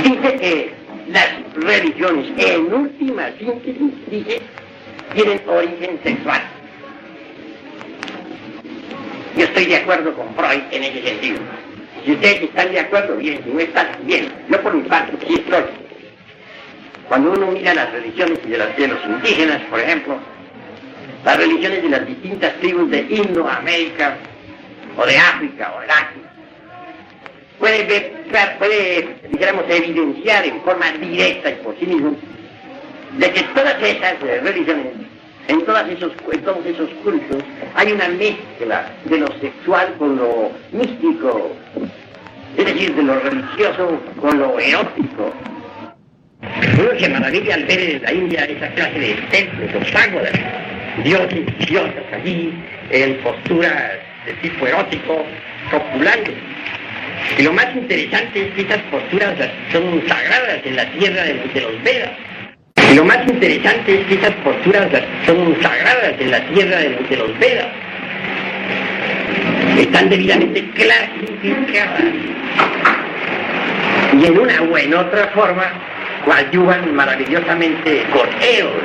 Dice que las religiones, en última síntesis, dice, tienen origen sexual. Yo estoy de acuerdo con Freud en ese sentido. Si ustedes están de acuerdo, bien. Si no están, bien. Yo por mi parte sí estoy. Cuando uno mira las religiones de los indígenas, por ejemplo, las religiones de las distintas tribus de Indoamérica, o de África, o del Asia, puede, dijéramos, evidenciar en forma directa y por sí mismo, de que todas esas religiones, en todos esos cultos, hay una mezcla de lo sexual con lo místico, es decir, de lo religioso con lo erótico. Uno se maravilla al ver en la India esa clase de templos, los ágoras, dioses y diosas allí, en posturas de tipo erótico, copulando. Y lo más interesante es que esas posturas son sagradas en la tierra de los Vedas. Y lo más interesante es que esas posturas son sagradas en la tierra de los Vedas. Están debidamente clasificadas. Y en una o en otra forma coadyuvan maravillosamente con Eros,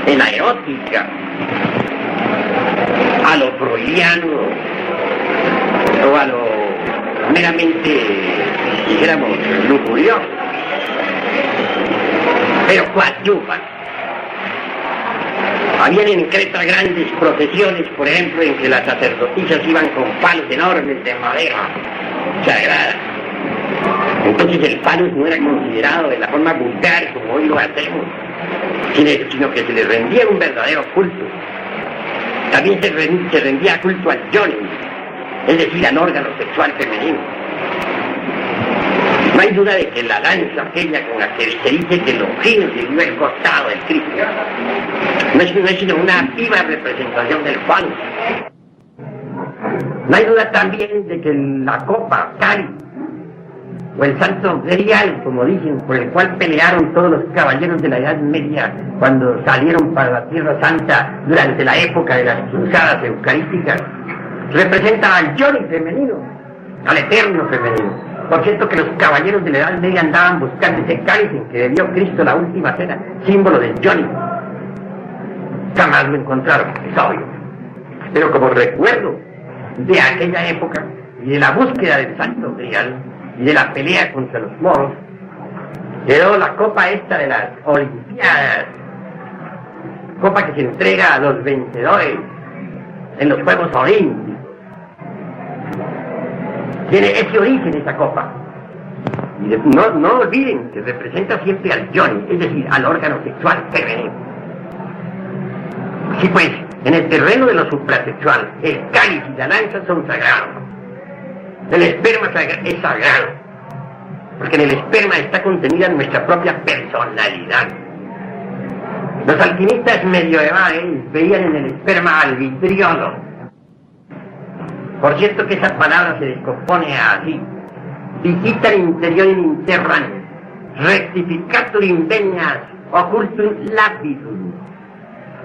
en la erótica, a lo freudiano, o a lo meramente, dijéramos, lujurioso. Pero coadyuvan. Habían en Creta grandes procesiones, por ejemplo, en que las sacerdotisas iban con palos enormes de madera sagrada. Entonces el palo no era considerado de la forma vulgar como hoy lo hacemos, sino que se le rendía un verdadero culto. También se rendía culto al yoni, es decir, al órgano sexual femenino. No hay duda de que la lanza aquella con la que se dice que Longino se dio el costado del Cristo no es sino una viva representación del falo. No hay duda también de que la copa, cáliz, o el santo grial, como dicen, por el cual pelearon todos los caballeros de la Edad Media cuando salieron para la Tierra Santa durante la época de las cruzadas eucarísticas, representa al yoni femenino, al eterno femenino. Por cierto que los caballeros de la Edad Media andaban buscando ese cáliz en que bebió Cristo la última cena, símbolo del yoni. Jamás lo encontraron, es obvio. Pero como recuerdo de aquella época y de la búsqueda del santo grial y de la pelea contra los moros, quedó la copa esta de las Olimpiadas, copa que se entrega a los vencedores en los Juegos Olímpicos. Tiene ese origen esa copa. Y no olviden que representa siempre al yoni, es decir, al órgano sexual femenino. Sí, pues, en el terreno de lo suprasexual, el cáliz y la lanza son sagrados. El esperma es sagrado, porque en el esperma está contenida nuestra propia personalidad. Los alquimistas medievales veían en el esperma al vidriolo. Por cierto que esa palabra se descompone así: visita interior interran, rectificatur invenias, occultum lapidum.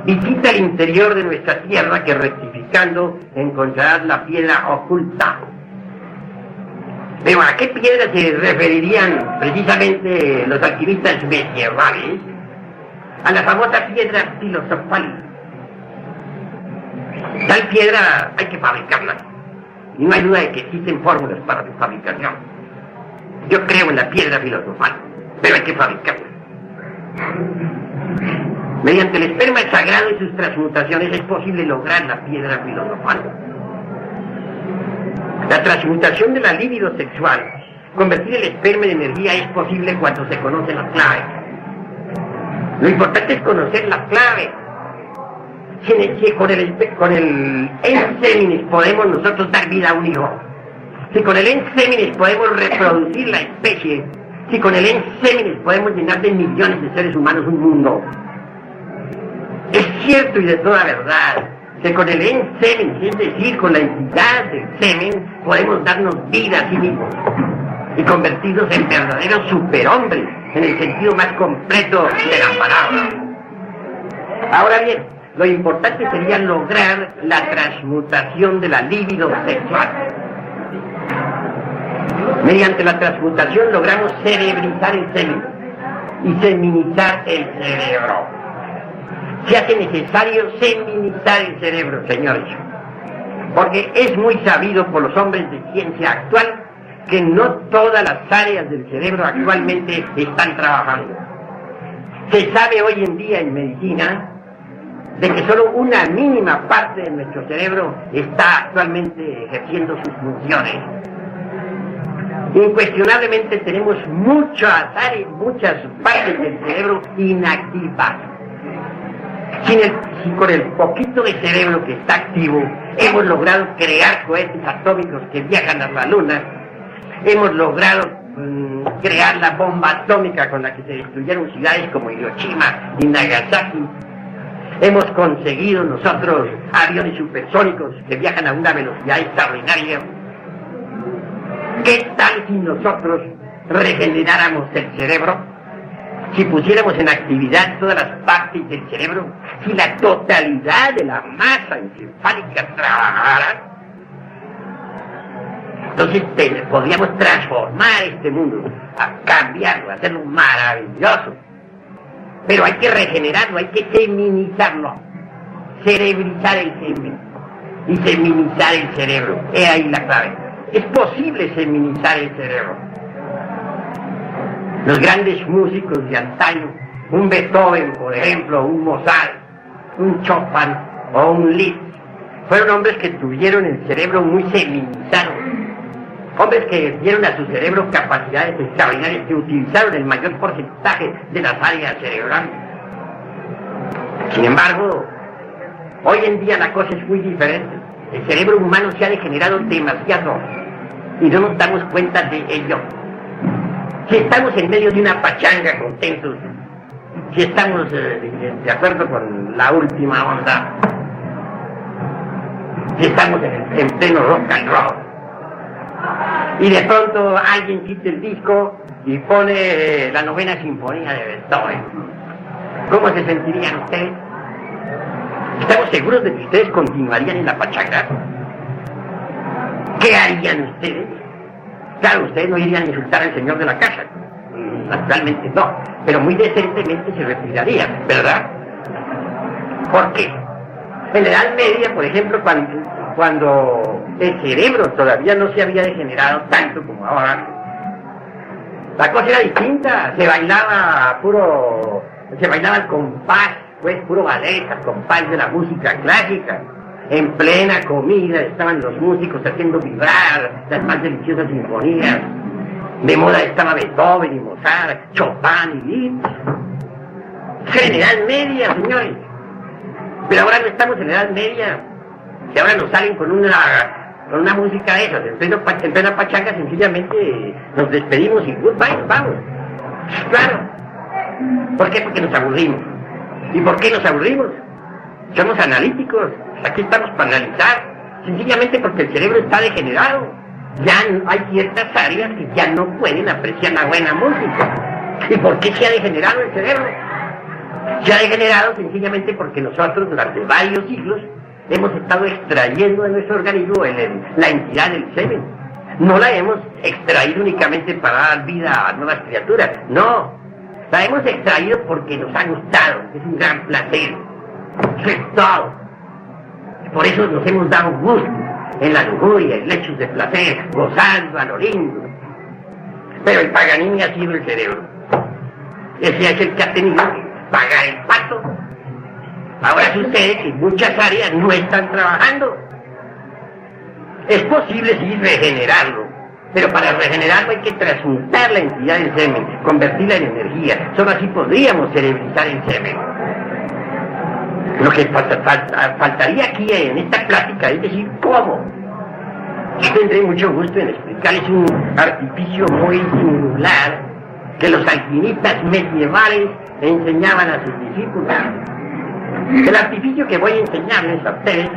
Visita el interior de nuestra tierra que rectificando encontrarás la piedra oculta. Pero ¿a qué piedra se referirían precisamente los alquimistas medievales? A la famosa piedra filosofal. Tal piedra hay que fabricarla. Y no hay duda de que existen fórmulas para su fabricación. Yo creo en la piedra filosofal, pero hay que fabricarla. Mediante el esperma sagrado y sus transmutaciones es posible lograr la piedra filosofal. La transmutación de la libido sexual, convertir el esperma en energía, es posible cuando se conoce la clave. Lo importante es conocer la clave. Si con el enseminis podemos nosotros dar vida a un hijo, si con el enseminis podemos reproducir la especie, si con el enseminis podemos llenar de millones de seres humanos un mundo, es cierto y de toda verdad que con el enseminis, es decir, con la entidad del semen, podemos darnos vida a sí mismos y convertirnos en verdaderos superhombres en el sentido más completo de la palabra. Ahora bien, lo importante sería lograr la transmutación de la libido sexual. Mediante la transmutación logramos cerebrizar el semen y seminizar el cerebro. Se hace necesario seminizar el cerebro, señores, porque es muy sabido por los hombres de ciencia actual que no todas las áreas del cerebro actualmente están trabajando. Se sabe hoy en día en medicina de que solo una mínima parte de nuestro cerebro está actualmente ejerciendo sus funciones. Incuestionablemente tenemos muchas áreas, muchas partes del cerebro inactivas. Si con el poquito de cerebro que está activo hemos logrado crear cohetes atómicos que viajan a la luna, hemos logrado crear la bomba atómica con la que se destruyeron ciudades como Hiroshima y Nagasaki, hemos conseguido nosotros aviones supersónicos que viajan a una velocidad extraordinaria. ¿Qué tal si nosotros regeneráramos el cerebro? Si pusiéramos en actividad todas las partes del cerebro, si la totalidad de la masa encefálica trabajara, entonces podríamos transformar este mundo, cambiarlo, hacerlo maravilloso. Pero hay que regenerarlo, hay que seminizarlo, cerebrizar el semen y seminizar el cerebro. He ahí la clave. Es posible seminizar el cerebro. Los grandes músicos de antaño, un Beethoven, por ejemplo, un Mozart, un Chopin o un Liszt, fueron hombres que tuvieron el cerebro muy seminizado. Hombres que dieron a su cerebro capacidades extraordinarias, que utilizaron el mayor porcentaje de las áreas cerebrales. Sin embargo, hoy en día la cosa es muy diferente. El cerebro humano se ha degenerado demasiado y no nos damos cuenta de ello. Si estamos en medio de una pachanga contentos, si estamos de acuerdo con la última onda, si estamos en pleno rock and roll, y de pronto alguien quita el disco y pone la 9ª sinfonía de Beethoven, ¿cómo se sentirían ustedes? ¿Estamos seguros de que ustedes continuarían en la pachanga? ¿Qué harían ustedes? Claro, ustedes no irían a insultar al señor de la casa, naturalmente no, pero muy decentemente se retirarían, ¿verdad? ¿Por qué? En la Edad Media, por ejemplo, cuando el cerebro todavía no se había degenerado tanto como ahora, la cosa era distinta, se bailaba al compás, pues puro ballet, al compás de la música clásica. En plena comida estaban los músicos haciendo vibrar las más deliciosas sinfonías. De moda estaba Beethoven y Mozart, Chopin y Liszt. En la Edad Media, señores. Pero ahora no estamos en la Edad Media. Y ahora nos salen con una música de esas. En plena pachanga sencillamente nos despedimos y goodbye, nos vamos. Claro. ¿Por qué? Porque nos aburrimos. ¿Y por qué nos aburrimos? Somos analíticos. Aquí estamos para analizar. Sencillamente porque el cerebro está degenerado. Ya hay ciertas áreas que ya no pueden apreciar la buena música. ¿Y por qué se ha degenerado el cerebro? Se ha degenerado sencillamente porque nosotros durante varios siglos hemos estado extrayendo de nuestro organismo la entidad del semen. No la hemos extraído únicamente para dar vida a nuevas criaturas, no. La hemos extraído porque nos ha gustado, es un gran placer. Eso es todo. Por eso nos hemos dado gusto en la lujuria, en lechos de placer, gozando a lo lindo. Pero el Paganini ha sido el cerebro. Ese es el que ha tenido que pagar el pato. Ahora sucede que muchas áreas no están trabajando. Es posible sí regenerarlo, pero para regenerarlo hay que transmutar la entidad del semen, convertirla en energía. Solo así podríamos cerebrizar el semen. Lo que faltaría aquí en esta plática es decir cómo. Yo tendré mucho gusto en explicarles un artificio muy singular que los alquimistas medievales enseñaban a sus discípulos. El artificio que voy a enseñarles a ustedes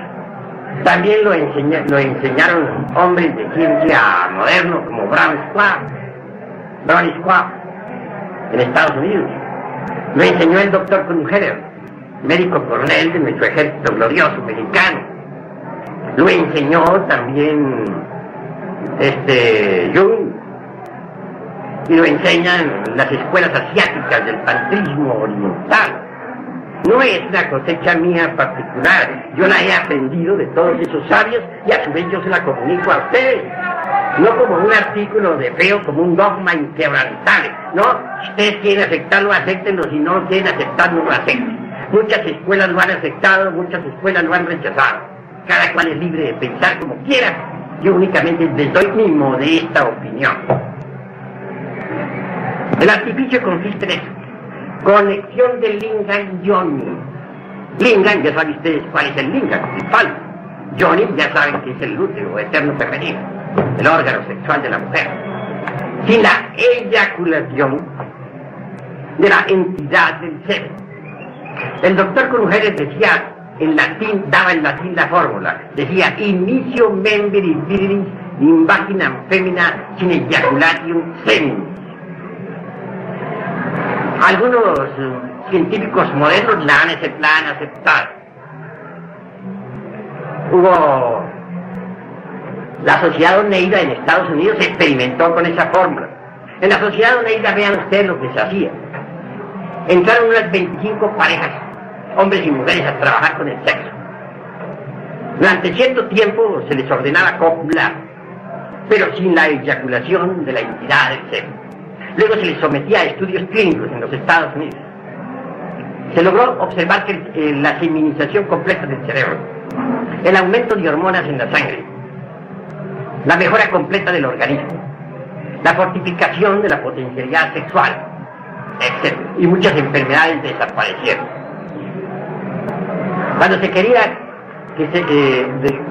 también lo enseñaron hombres de ciencia modernos como Brown Schwab en Estados Unidos. Lo enseñó el doctor Krugheller, médico coronel de nuestro ejército glorioso mexicano. Lo enseñó también Jung, y lo enseñan las escuelas asiáticas del tantrismo oriental. No es una cosecha mía particular, yo la he aprendido de todos esos sabios y a su vez yo se la comunico a ustedes. No como un artículo de fe o como un dogma inquebrantable, no, si ustedes quieren aceptarlo, acéptenlo, si no lo quieren aceptar, no lo acepten. Muchas escuelas lo han aceptado, muchas escuelas lo han rechazado. Cada cual es libre de pensar como quiera, yo únicamente les doy mi modesta opinión. El artificio consiste en eso. Conexión del lingam yoni. Lingam, ya saben ustedes cuál es el lingam, el palo. Yoni, ya saben que es el útero eterno femenino, el órgano sexual de la mujer. Sin la eyaculación de la entidad del ser. El doctor Crujeres decía en latín, daba en latín la fórmula, decía inicio membri virilis in vaginam femina sin ejaculatium seminis. Algunos científicos modernos la han aceptado. Hubo la Sociedad Oneida en Estados Unidos experimentó con esa fórmula. En la Sociedad Oneida, vean ustedes lo que se hacía. Entraron unas 25 parejas, hombres y mujeres, a trabajar con el sexo. Durante cierto tiempo se les ordenaba copular, pero sin la eyaculación de la entidad del sexo. Luego se les sometía a estudios clínicos en los Estados Unidos. Se logró observar que la seminización completa del cerebro, el aumento de hormonas en la sangre, la mejora completa del organismo, la fortificación de la potencialidad sexual, etc. Y muchas enfermedades desaparecieron. Cuando se quería,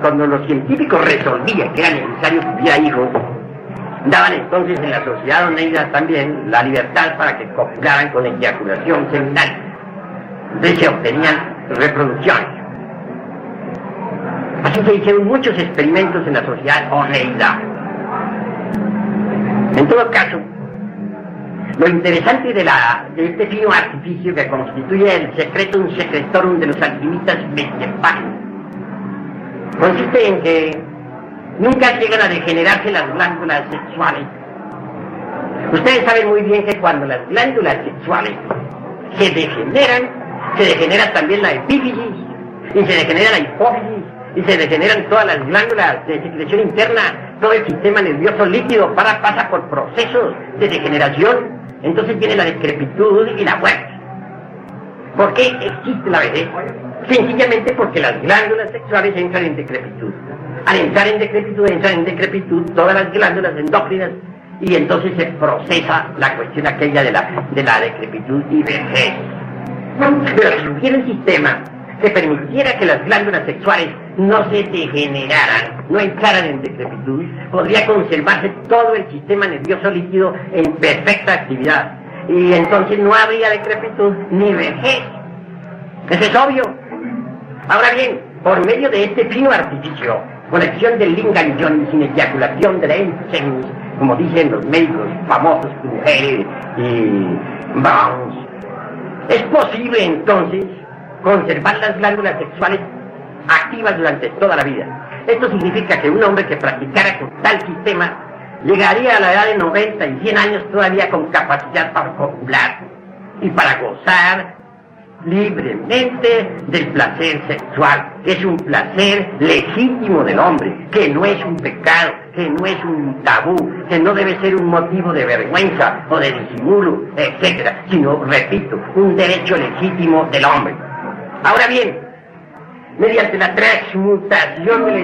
cuando los científicos resolvían que era necesario que hubiera hijos, daban entonces en la Sociedad Oneida también la libertad para que copularan con eyaculación seminal. Entonces se obtenían reproducciones. Así se hicieron muchos experimentos en la Sociedad Oneida. En todo caso, lo interesante de este fino artificio que constituye el secretum secretorum de los alquimistas mexicans consiste en que nunca llegan a degenerarse las glándulas sexuales. Ustedes saben muy bien que cuando las glándulas sexuales se degenera también la epífisis, y se degenera la hipófisis, y se degeneran todas las glándulas de secreción interna, todo el sistema nervioso líquido pasa por procesos de degeneración. Entonces viene la decrepitud y la muerte. ¿Por qué existe la vejez? Sencillamente porque las glándulas sexuales entran en decrepitud. Al entran en decrepitud todas las glándulas endócrinas, y entonces se procesa la cuestión aquella de la decrepitud y vejez. Pero si hubiera un sistema que permitiera que las glándulas sexuales no se degeneraran, no entraran en decrepitud, podría conservarse todo el sistema nervioso líquido en perfecta actividad, y entonces no habría decrepitud ni vejez. Eso es obvio. Ahora bien, por medio de este fino artificio, conexión del lingam yoni sin eyaculación de la semis, como dicen los médicos famosos, Kruger y Browns, es posible entonces conservar las glándulas sexuales activas durante toda la vida. Esto significa que un hombre que practicara con tal sistema llegaría a la edad de 90 y 100 años todavía con capacidad para copular y para gozar libremente del placer sexual, que es un placer legítimo del hombre, que no es un pecado, que no es un tabú, que no debe ser un motivo de vergüenza o de disimulo, etc., sino, repito, un derecho legítimo del hombre. Ahora bien, mediante la transmutación de la